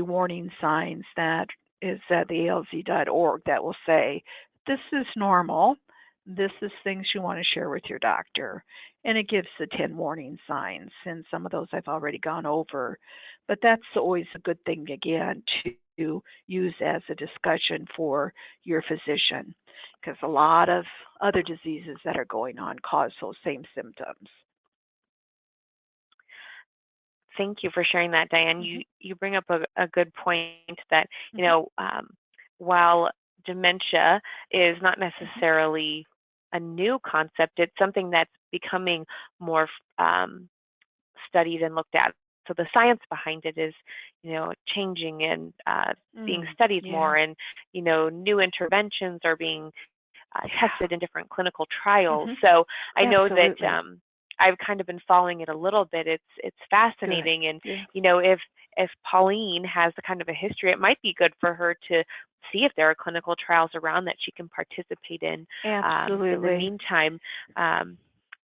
warning signs that is at the alz.org that will say, this is normal, this is things you want to share with your doctor. And it gives the 10 warning signs, and some of those I've already gone over. But that's always a good thing, again, to use as a discussion for your physician, because a lot of other diseases that are going on cause those same symptoms. Thank you for sharing that, Diane. You bring up a good point that, while dementia is not necessarily a new concept, it's something that's becoming more studied and looked at. So the science behind it is, changing and being studied more, and, new interventions are being tested in different clinical trials. So I know that I've kind of been following it a little bit. It's fascinating. Good. And, if Pauline has a kind of a history, it might be good for her to see if there are clinical trials around that she can participate in. Absolutely. In the meantime,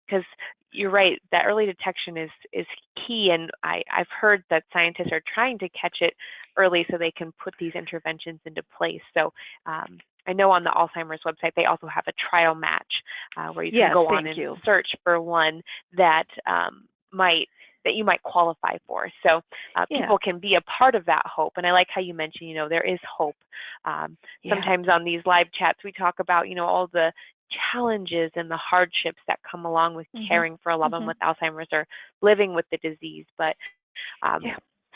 because you're right, that early detection is key, and I've heard that scientists are trying to catch it early so they can put these interventions into place. So I know on the Alzheimer's website they also have a trial match where you can go on and search for one that you might qualify for. So people can be a part of that hope. And I like how you mentioned, there is hope. Sometimes on these live chats we talk about, all the challenges and the hardships that come along with caring for a loved one with Alzheimer's or living with the disease. But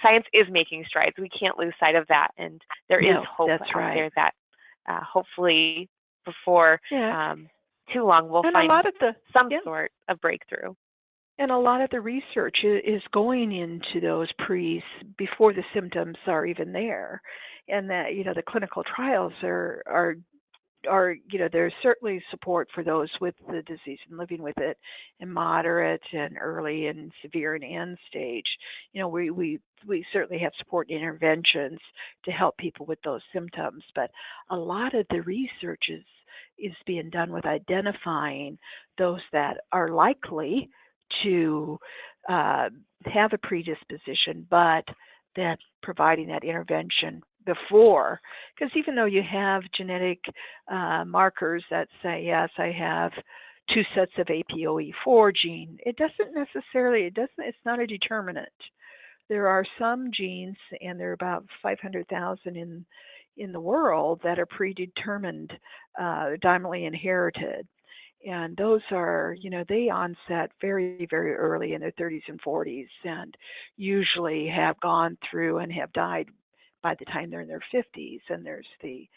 science is making strides. We can't lose sight of that. And there is hope out there that hopefully before too long we'll find some sort of breakthrough. And a lot of the research is going into those before the symptoms are even there, and that the clinical trials are there's certainly support for those with the disease and living with it, in moderate and early and severe and end stage. We certainly have support interventions to help people with those symptoms, but a lot of the research is being done with identifying those that are likely to have a predisposition, but then providing that intervention before. Because even though you have genetic markers that say, yes, I have 2 sets of APOE4 gene, it's not a determinant. There are some genes, and there are about 500,000 in the world, that are predetermined, dominantly inherited. And those are, they onset very, very early in their 30s and 40s, and usually have gone through and have died by the time they're in their 50s. And there's a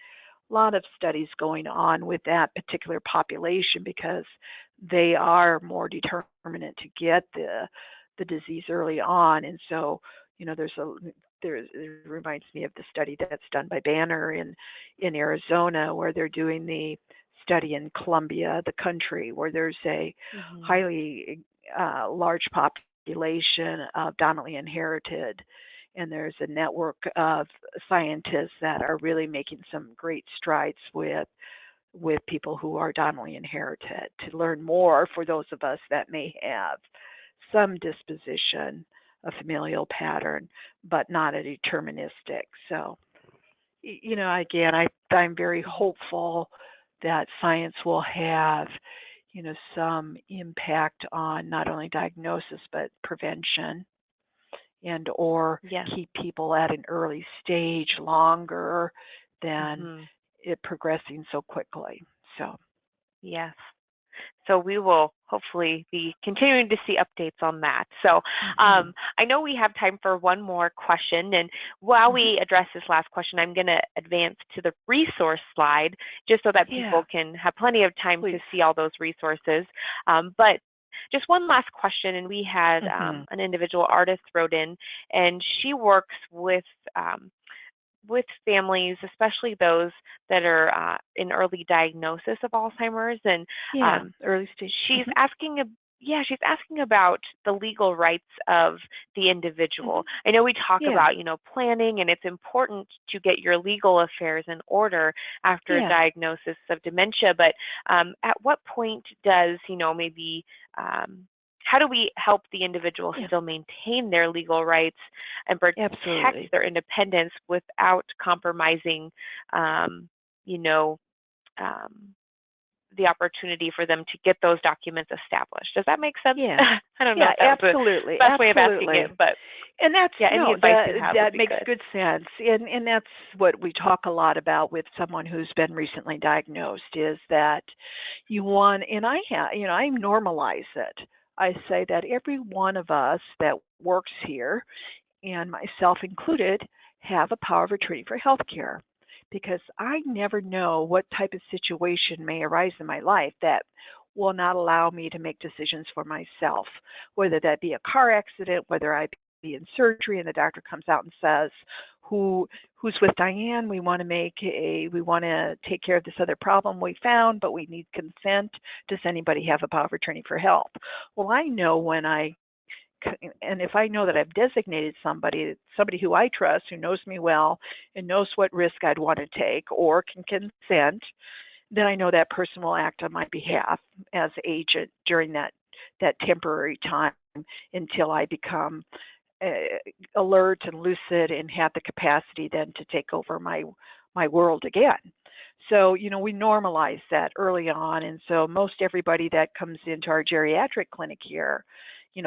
lot of studies going on with that particular population because they are more determinant to get the disease early on. And so, it reminds me of the study that's done by Banner in Arizona, where they're doing the study in Colombia, the country, where there's a highly large population of dominantly inherited, and there's a network of scientists that are really making some great strides with people who are dominantly inherited, to learn more for those of us that may have some disposition, a familial pattern, but not a deterministic. So, again, I'm very hopeful that science will have, some impact on not only diagnosis, but prevention, and or keep people at an early stage longer than it progressing so quickly. So, yes. So we will hopefully be continuing to see updates on that. So I know we have time for one more question. And while we address this last question, I'm going to advance to the resource slide just so that people can have plenty of time to see all those resources. But just one last question, and we had an individual artist wrote in, and she works with families, especially those that are in early diagnosis of Alzheimer's, and early stage. She's asking about the legal rights of the individual. I know we talk about, planning, and it's important to get your legal affairs in order after a diagnosis of dementia, but at what point does, maybe how do we help the individual still maintain their legal rights and protect their independence without compromising, the opportunity for them to get those documents established? Does that make sense? I don't know. Yeah, absolutely. That's the best way of asking it, but and that's any advice you have that makes good sense. And that's what we talk a lot about with someone who's been recently diagnosed, is that you want, and I normalize it. I say that every one of us that works here, and myself included, have a power of attorney for healthcare, because I never know what type of situation may arise in my life that will not allow me to make decisions for myself, whether that be a car accident, whether I in surgery and the doctor comes out and says, who's with Diane? We want to take care of this other problem we found, but we need consent. Does anybody have a power of attorney for health? Well, I know and if I know that I've designated somebody who I trust, who knows me well and knows what risk I'd want to take or can consent, then I know that person will act on my behalf as agent during that temporary time until I become alert and lucid and have the capacity then to take over my world again. So, we normalize that early on. And so most everybody that comes into our geriatric clinic here,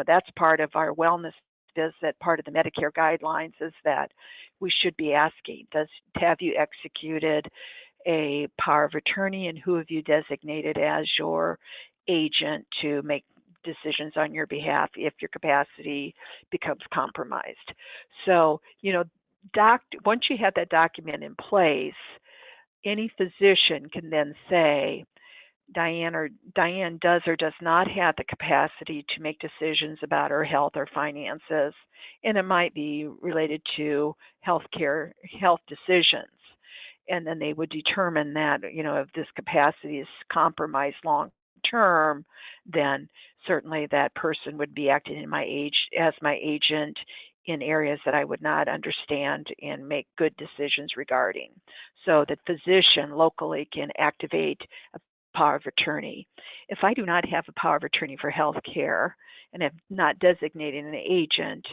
that's part of our wellness visit. Part of the Medicare guidelines is that we should be asking, have you executed a power of attorney, and who have you designated as your agent to make decisions on your behalf if your capacity becomes compromised? So, once you have that document in place, any physician can then say, Diane does or does not have the capacity to make decisions about her health or finances, and it might be related to health decisions. And then they would determine that, if this capacity is compromised long term, then certainly that person would be acting as my agent in areas that I would not understand and make good decisions regarding. So the physician locally can activate a power of attorney. If I do not have a power of attorney for health care and have not designated an agent,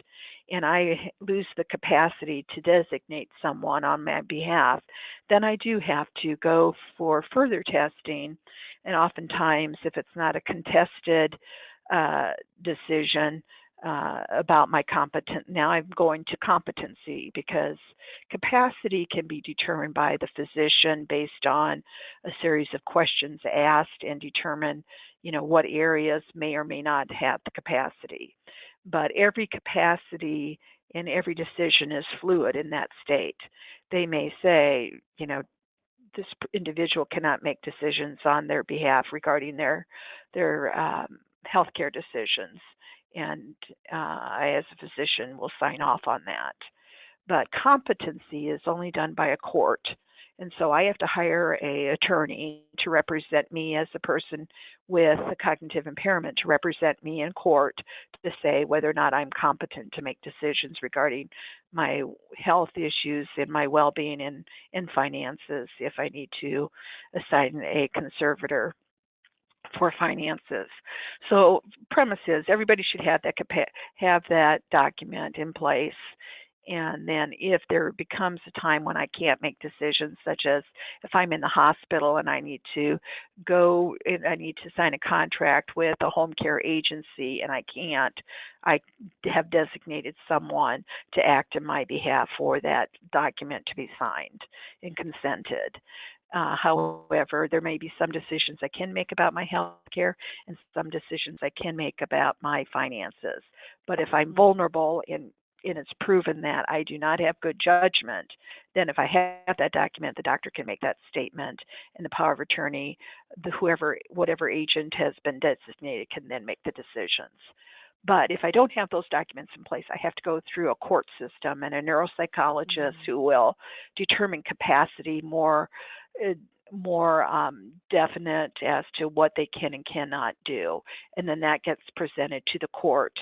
and I lose the capacity to designate someone on my behalf, then I do have to go for further testing. And oftentimes, if it's not a contested decision about my now I'm going to competency, because capacity can be determined by the physician based on a series of questions asked and determine, what areas may or may not have the capacity. But every capacity and every decision is fluid in that state. They may say, this individual cannot make decisions on their behalf regarding their healthcare decisions, and I, as a physician, will sign off on that. But competency is only done by a court, and so I have to hire an attorney to represent me as a person with a cognitive impairment, to represent me in court to say whether or not I'm competent to make decisions regarding my health issues and my well-being and finances, if I need to assign a conservator for finances. So premise is everybody should have that document in place. And then if there becomes a time when I can't make decisions, such as if I'm in the hospital and I need to go and I need to sign a contract with a home care agency and I can't, I have designated someone to act on my behalf for that document to be signed and consented. However, there may be some decisions I can make about my health care and some decisions I can make about my finances. But if I'm vulnerable and it's proven that I do not have good judgment, then if I have that document, the doctor can make that statement, and the power of attorney, whatever agent has been designated, can then make the decisions. But if I don't have those documents in place, I have to go through a court system and a neuropsychologist who will determine capacity more definite as to what they can and cannot do. And then that gets presented to the court,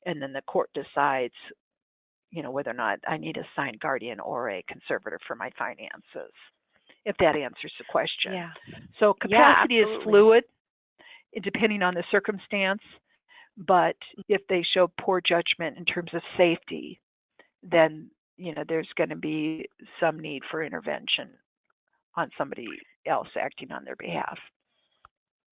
and then the court decides, whether or not I need a signed guardian or a conservator for my finances, if that answers the question. Yeah. So capacity is fluid, depending on the circumstance, but if they show poor judgment in terms of safety, then, there's going to be some need for intervention on somebody else acting on their behalf.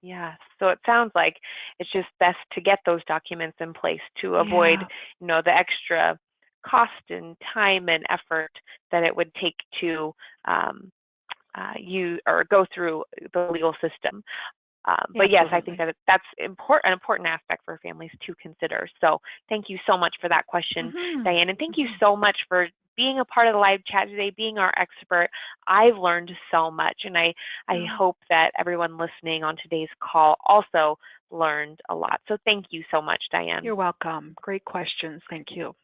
Yeah, so it sounds like it's just best to get those documents in place to avoid, the extra cost and time and effort that it would take to go through the legal system. But yes, I think that that's an important aspect for families to consider. So thank you so much for that question, Diane, and thank you so much for being a part of the live chat today, being our expert. I've learned so much, and I hope that everyone listening on today's call also learned a lot. So thank you so much, Diane. You're welcome. Great questions. Thank you.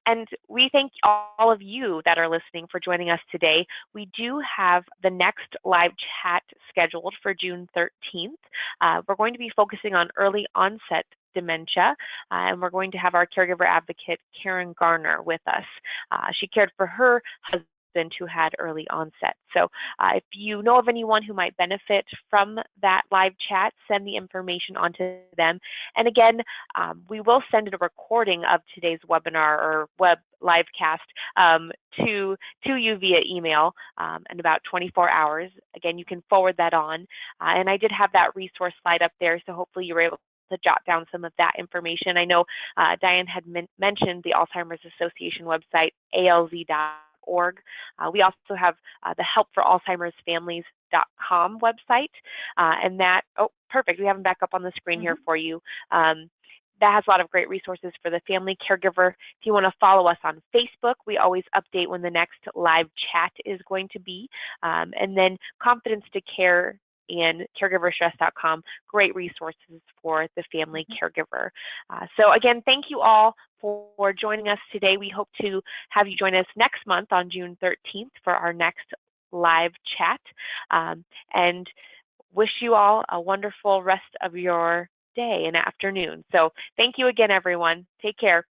And we thank all of you that are listening for joining us today. We do have the next live chat scheduled for June 13th. We're going to be focusing on early onset dementia, and we're going to have our caregiver advocate, Karen Garner, with us. She cared for her husband who had early onset. So if you know of anyone who might benefit from that live chat, send the information on to them. And again, we will send a recording of today's webinar or web live cast to you via email in about 24 hours. Again, you can forward that on. And I did have that resource slide up there, so hopefully you were able to jot down some of that information. I know Diane had mentioned the Alzheimer's Association website, alz.org. We also have the Help for Alzheimer's Families.com website, and that, oh, perfect, we have them back up on the screen here for you. That has a lot of great resources for the family caregiver. If you want to follow us on Facebook, we always update when the next live chat is going to be. And then Confidence to Care and caregiverstress.com, great resources for the family caregiver. So again, thank you all for joining us today. We hope to have you join us next month on June 13th for our next live chat, and wish you all a wonderful rest of your day and afternoon. So thank you again, everyone. Take care.